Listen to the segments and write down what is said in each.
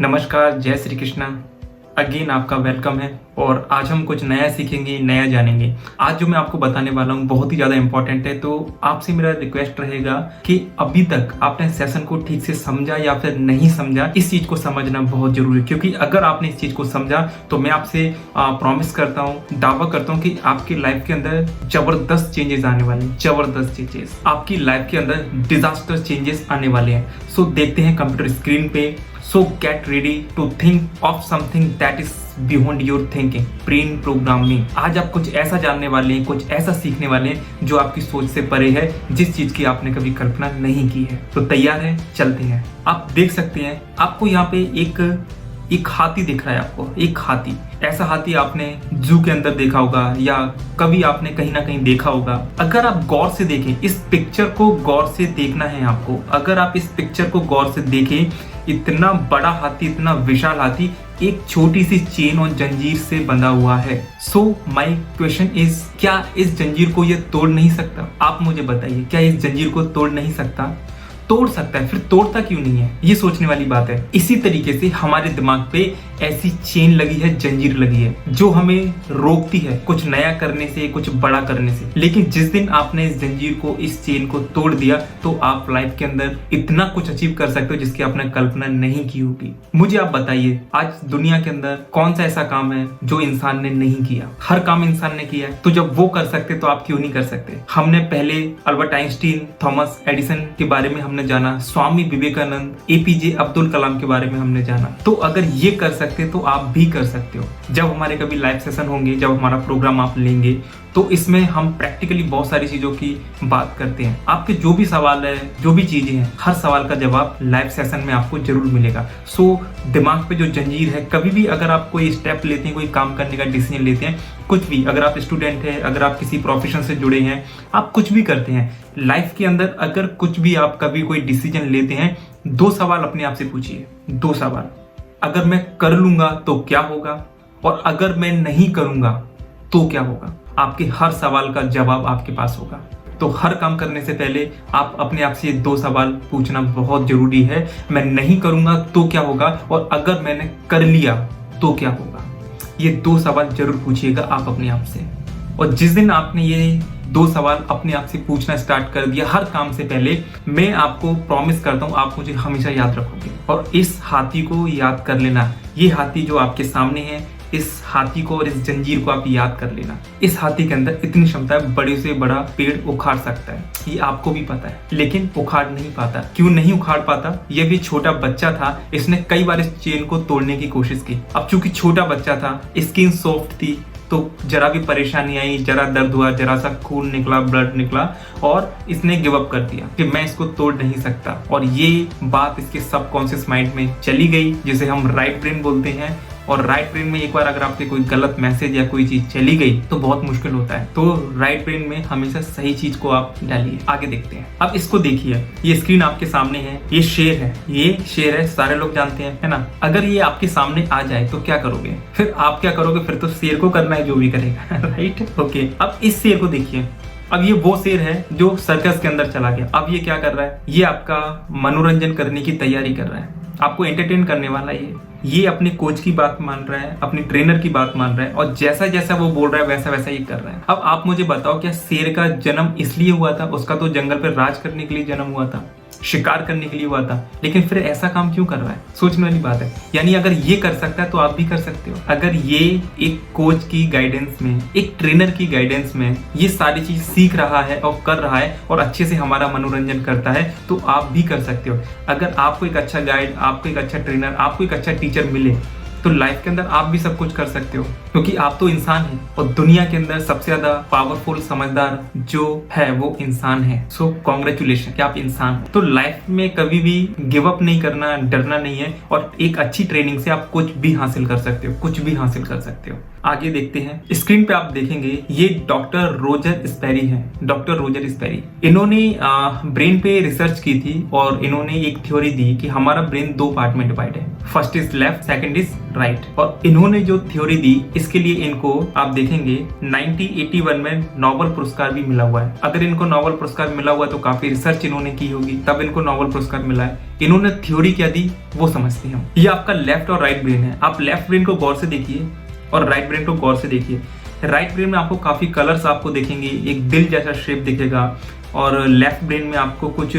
नमस्कार, जय श्री कृष्णा। अगेन आपका वेलकम है और आज हम कुछ नया सीखेंगे, नया जानेंगे। आज जो मैं आपको बताने वाला हूँ बहुत ही ज़्यादा इंपॉर्टेंट है, तो आपसे मेरा रिक्वेस्ट रहेगा कि अभी तक आपने सेशन को ठीक से समझा या फिर नहीं समझा, इस चीज़ को समझना बहुत जरूरी है। क्योंकि अगर आपने इस चीज़ को समझा तो मैं आपसे प्रॉमिस करता हूँ, दावा करता हूँ कि आपकी लाइफ के अंदर जबरदस्त चेंजेस आने वाले हैं। जबरदस्त चेंजेस आपकी लाइफ के अंदर डिजास्टर चेंजेस आने वाले हैं। सो देखते हैं कंप्यूटर स्क्रीन पे। So get ready to think of something that is beyond your thinking. Brain programming. आज आप कुछ ऐसा जानने वाले हैं, कुछ ऐसा सीखने वाले हैं जो आपकी सोच से परे है, जिस चीज की आपने कभी कल्पना नहीं की है। तो तैयार है, चलते हैं। आप देख सकते हैं, आपको यहाँ पे एक हाथी दिख रहा है। आपको एक हाथी, ऐसा हाथी आपने जू के अंदर देखा होगा या कभी आपने कहीं ना कहीं देखा होगा। अगर आप गौर से देखें, इस पिक्चर को गौर से देखना है आपको। अगर आप इस पिक्चर को गौर से देखें, इतना बड़ा हाथी, इतना विशाल हाथी एक छोटी सी चेन और जंजीर से बंधा हुआ है। सो माई क्वेश्चन इज, क्या इस जंजीर को ये तोड़ नहीं सकता? आप मुझे बताइए, क्या इस जंजीर को तोड़ नहीं सकता? तोड़ सकता है, फिर तोड़ता क्यों नहीं है? ये सोचने वाली बात है। इसी तरीके से हमारे दिमाग पे ऐसी चेन लगी है, जंजीर लगी है, जो हमें रोकती है कुछ नया करने से, कुछ बड़ा करने से। लेकिन जिस दिन आपने इस जंजीर को, इस चेन को तोड़ दिया, तो आप लाइफ के अंदर इतना कुछ अचीव कर सकते हो जिसकी आपने कल्पना नहीं की होगी। मुझे आप बताइए, आज दुनिया के अंदर कौन सा ऐसा काम है जो इंसान ने नहीं किया? हर काम इंसान ने किया है। तो जब वो कर सकते तो आप क्यों नहीं कर सकते? हमने पहले अल्बर्ट आइंस्टीन, थॉमस एडिसन के बारे में जाना, स्वामी विवेकानंद, एपीजे अब्दुल कलाम के बारे में हमने जाना। तो अगर ये कर सकते तो आप भी कर सकते हो। जब हमारे कभी लाइव सेशन होंगे, जब हमारा प्रोग्राम आप लेंगे, तो इसमें हम प्रैक्टिकली बहुत सारी चीजों की बात करते हैं। आपके जो भी सवाल है, जो भी चीजें हैं, हर सवाल का जवाब लाइव सेशन में आपको जरूर मिलेगा। सो दिमाग पे जो जंजीर है, कभी भी अगर आप कोई स्टेप लेते हैं, कोई काम करने का डिसीजन लेते हैं, कुछ भी, अगर आप स्टूडेंट हैं, अगर आप किसी प्रोफेशन से जुड़े हैं, आप कुछ भी करते हैं लाइफ के अंदर, अगर कुछ भी आप कभी कोई डिसीजन लेते हैं, 2 सवाल अपने आप से पूछिए। 2 सवाल, अगर मैं कर लूंगा तो क्या होगा, और अगर मैं नहीं करूंगा तो क्या होगा? आपके हर सवाल का जवाब आपके पास होगा। तो हर काम करने से पहले आप अपने आप से ये 2 सवाल पूछना बहुत जरूरी है। मैं नहीं करूंगा तो क्या होगा, और अगर मैंने कर लिया तो क्या होगा? ये 2 सवाल जरूर पूछिएगा आप अपने आप से। और जिस दिन आपने ये 2 सवाल अपने आप से पूछना स्टार्ट कर दिया हर काम से पहले, मैं आपको प्रॉमिस करता हूँ, आप मुझे हमेशा याद रखोगे। और इस हाथी को याद कर लेना। ये हाथी जो आपके सामने है, इस हाथी को और इस जंजीर को आप याद कर लेना। इस हाथी के अंदर इतनी क्षमता है, बड़े से बड़ा पेड़ उखाड़ सकता है। ये आपको भी पता है, लेकिन उखाड़ नहीं पाता। क्यों नहीं उखाड़ पाता? ये भी छोटा बच्चा था, इसने कई बार इस चेन को तोड़ने की कोशिश की। अब चूंकि छोटा बच्चा था, स्किन सॉफ्ट थी, तो जरा भी परेशानी आई, जरा दर्द हुआ, जरा सा खून निकला, ब्लड निकला, और इसने गिव अप कर दिया कि मैं इसको तोड़ नहीं सकता। और ये बात इसके सबकॉन्शियस माइंड में चली गई, जिसे हम राइट ब्रेन बोलते हैं। और राइट ब्रेन में एक बार अगर आपके कोई गलत मैसेज या कोई चीज चली गई तो बहुत मुश्किल होता है। तो राइट ब्रेन में हमेशा सही चीज को आप डालिए। आगे देखते हैं। अब इसको देखिए, ये स्क्रीन आपके सामने है, ये शेर है, ये शेर है, सारे लोग जानते हैं, है ना? अगर ये आपके सामने आ जाए तो क्या करोगे? फिर आप क्या करोगे? फिर तो शेर को करना है जो भी करेगा, राइट? ओके, अब इस शेर को देखिए। अब ये वो शेर है जो सर्कस के अंदर चला गया। अब ये क्या कर रहा है? ये आपका मनोरंजन करने की तैयारी कर रहा है, आपको एंटरटेन करने वाला है। ये अपने कोच की बात मान रहा है, अपनी ट्रेनर की बात मान रहा है, और जैसा जैसा वो बोल रहा है वैसा वैसा ये कर रहा है। अब आप मुझे बताओ, क्या शेर का जन्म इसलिए हुआ था? उसका तो जंगल पर राज करने के लिए जन्म हुआ था, शिकार करने के लिए हुआ था, लेकिन फिर ऐसा काम क्यों कर रहा है? सोचने वाली बात है। यानी अगर ये कर सकता है तो आप भी कर सकते हो। अगर ये एक कोच की गाइडेंस में, एक ट्रेनर की गाइडेंस में ये सारी चीज सीख रहा है और कर रहा है और अच्छे से हमारा मनोरंजन करता है, तो आप भी कर सकते हो। अगर आपको एक अच्छा गाइड, आपको एक अच्छा ट्रेनर, आपको एक अच्छा टीचर मिले, तो लाइफ के अंदर आप भी सब कुछ कर सकते हो, क्योंकि आप तो इंसान हैं। और दुनिया के अंदर सबसे ज्यादा पावरफुल, समझदार जो है वो इंसान है। सो कॉन्ग्रेचुलेशन कि आप इंसान हो। तो लाइफ में कभी भी गिव अप नहीं करना, डरना नहीं है, और एक अच्छी ट्रेनिंग से आप कुछ भी हासिल कर सकते हो, कुछ भी हासिल कर सकते हो। आगे देखते हैं। स्क्रीन पे आप देखेंगे, ये डॉक्टर रोजर स्पेरी है। डॉक्टर रोजर स्पेरी, इन्होंने ब्रेन पे रिसर्च की थी और इन्होंने एक थ्योरी दी कि हमारा ब्रेन 2 पार्ट में डिवाइड है। First is left, second is right. और इन्होंने जो थ्योरी दी इसके लिए इनको आप देखेंगे 1981 में नोबेल पुरस्कार भी मिला हुआ है। अगर इनको नोबेल पुरस्कार मिला हुआ है तो काफी रिसर्च इन्होंने की होगी, तब इनको नोबेल पुरस्कार मिला है। इन्होंने थ्योरी क्या दी वो समझते हैं हम। ये आपका लेफ्ट और राइट ब्रेन है। आप लेफ्ट ब्रेन को गौर से देखिए और राइट ब्रेन को गौर से देखिए। राइट ब्रेन में आपको काफी कलर्स आपको दिखेंगे, एक दिल जैसा शेप दिखेगा, और लेफ्ट ब्रेन में आपको कुछ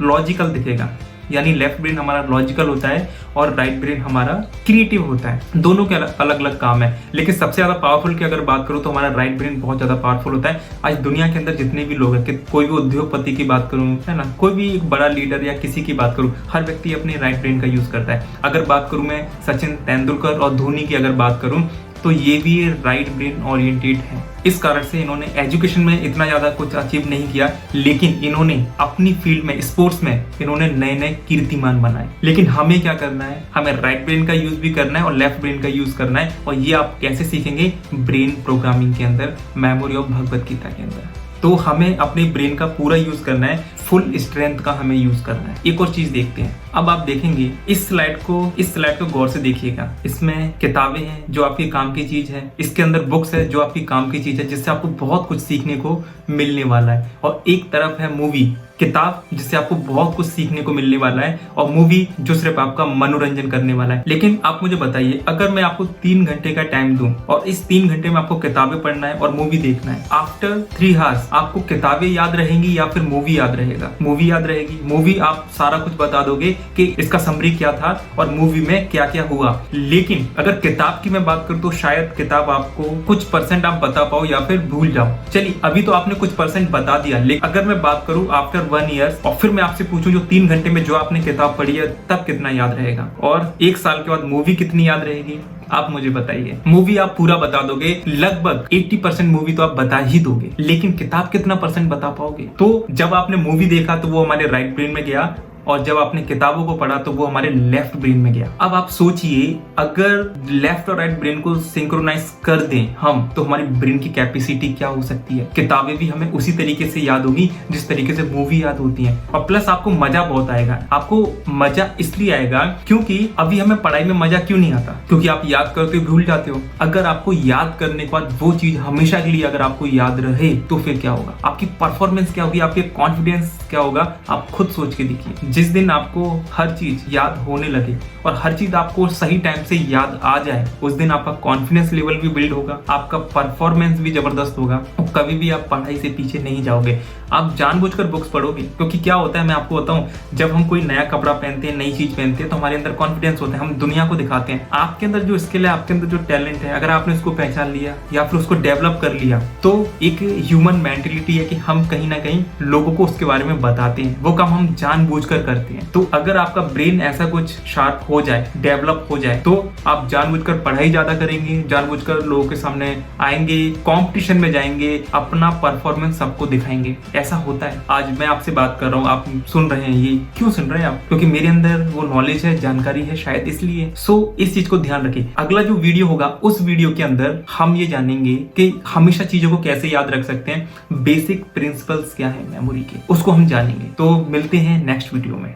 लॉजिकल दिखेगा। यानी लेफ्ट ब्रेन हमारा लॉजिकल होता है और राइट ब्रेन हमारा क्रिएटिव होता है। दोनों के अलग अलग काम है, लेकिन सबसे ज्यादा पावरफुल की अगर बात करूं तो हमारा राइट ब्रेन बहुत ज्यादा पावरफुल होता है। आज दुनिया के अंदर जितने भी लोग हैं, कोई भी उद्योगपति की बात करूं, है ना, कोई भी एक बड़ा लीडर या किसी की बात करूं, हर व्यक्ति अपने राइट ब्रेन का यूज करता है। अगर बात करूं मैं सचिन तेंदुलकर और धोनी की अगर बात करूं तो ये भी राइट ब्रेन ओरिएंटेड है। इस कारण से इन्होंने एजुकेशन में इतना ज्यादा कुछ अचीव नहीं किया, लेकिन इन्होंने अपनी फील्ड में, स्पोर्ट्स में इन्होंने नए नए कीर्तिमान बनाए। लेकिन हमें क्या करना है, हमें राइट ब्रेन का यूज भी करना है और लेफ्ट ब्रेन का यूज करना है। और ये आप कैसे सीखेंगे? ब्रेन प्रोग्रामिंग के अंदर, मेमोरी ऑफ भगवत गीता के अंदर। तो हमें अपने ब्रेन का पूरा यूज करना है, फुल स्ट्रेंथ का हमें यूज करना है। एक और चीज देखते हैं। अब आप देखेंगे इस स्लाइड को गौर से देखिएगा। इसमें किताबें हैं जो आपके काम की चीज है, इसके अंदर बुक्स है जो आपकी काम की चीज है, जिससे आपको बहुत कुछ सीखने को मिलने वाला है। और एक तरफ है मूवी, किताब जिससे आपको बहुत कुछ सीखने को मिलने वाला है, और मूवी जो सिर्फ आपका मनोरंजन करने वाला है। लेकिन आप मुझे बताइए, अगर मैं आपको 3 घंटे का टाइम दूं और इस 3 घंटे में आपको किताबें पढ़ना है और मूवी देखना है, आफ्टर 3 आवर्स आपको किताबें याद रहेंगी या फिर मूवी याद रहेगा? मूवी याद रहेगी। मूवी आप सारा कुछ बता दोगे कि इसका समरी क्या था और मूवी में क्या क्या हुआ। लेकिन अगर किताब की मैं बात करूं तो शायद किताब आपको कुछ % आप बता पाओ या फिर भूल जाओ। चलिए, अभी तो आपने कुछ % बता दिया, लेकिन अगर मैं बात करूं आफ्टर 1 ईयर और फिर मैं आपसे पूछूं जो 3 घंटे में जो आपने किताब पढ़ी है तब कितना याद रहेगा, और 1 साल के बाद मूवी कितनी याद रहेगी? आप मुझे बताइए। मूवी आप पूरा बता दोगे, लगभग 80% मूवी तो आप बता ही दोगे, लेकिन किताब कितना % बता पाओगे? तो जब आपने मूवी देखा तो वो हमारे राइट ब्रेन में गया, और जब आपने किताबों को पढ़ा तो वो हमारे लेफ्ट ब्रेन में गया। अब आप सोचिए, अगर लेफ्ट और राइट ब्रेन को सिंक्रोनाइज कर दें हम, तो हमारी ब्रेन की कैपेसिटी क्या हो सकती है? किताबें भी हमें उसी तरीके से याद होगी जिस तरीके से मूवी याद होती है। और प्लस आपको मजा बहुत आएगा। आपको मजा इसलिए आएगा क्योंकि अभी हमें पढ़ाई में मजा क्यों नहीं आता? क्योंकि आप याद करते हो, भूल जाते हो। अगर आपको याद करने के बाद वो चीज हमेशा के लिए अगर आपको याद रहे तो फिर क्या होगा? आपकी परफॉर्मेंस क्या होगी? आपके कॉन्फिडेंस क्या होगा? आप खुद सोच के देखिए। जिस दिन आपको हर चीज याद होने लगे और हर चीज आपको सही टाइम से याद आ जाए, उस दिन आपका कॉन्फिडेंस लेवल भी बिल्ड होगा, आपका परफॉर्मेंस भी जबरदस्त होगा, और कभी भी आप पढ़ाई से पीछे नहीं जाओगे। आप जानबूझकर बुक्स पढ़ोगे, क्योंकि क्या होता है मैं आपको बताऊं, जब हम कोई नया कपड़ा पहनते हैं, नई चीज पहनते हैं, तो हमारे अंदर कॉन्फिडेंस होता है, हम दुनिया को दिखाते हैं। आपके अंदर जो स्किल है, आपके अंदर जो टैलेंट है, अगर आपने उसको पहचान लिया या फिर उसको डेवलप कर लिया, तो एक ह्यूमन मेंटेलिटी है कि हम कहीं ना कहीं लोगों को उसके बारे में बताते हैं। वो काम हम जानबूझकर करते हैं। तो अगर आपका ब्रेन ऐसा कुछ शार्प हो जाए, डेवलप हो जाए, तो आप जानबूझकर पढ़ाई ज्यादा करेंगे, जानबूझकर लोगों के सामने आएंगे, कंपटीशन में जाएंगे, अपना परफॉर्मेंस सबको दिखाएंगे। ऐसा होता है। आज मैं आपसे बात कर रहा हूँ, आप सुन रहे हैं, ये क्यों सुन रहे हैं आप? क्योंकि मेरे अंदर वो नॉलेज है, जानकारी है, शायद इसलिए। इस चीज को ध्यान रखिए। अगला जो वीडियो होगा, उस वीडियो के अंदर हम ये जानेंगे कि हमेशा चीजों को कैसे याद रख सकते हैं, बेसिक प्रिंसिपल्स क्या है मेमोरी के, उसको हम जानेंगे। तो मिलते हैं नेक्स्ट वीडियो में।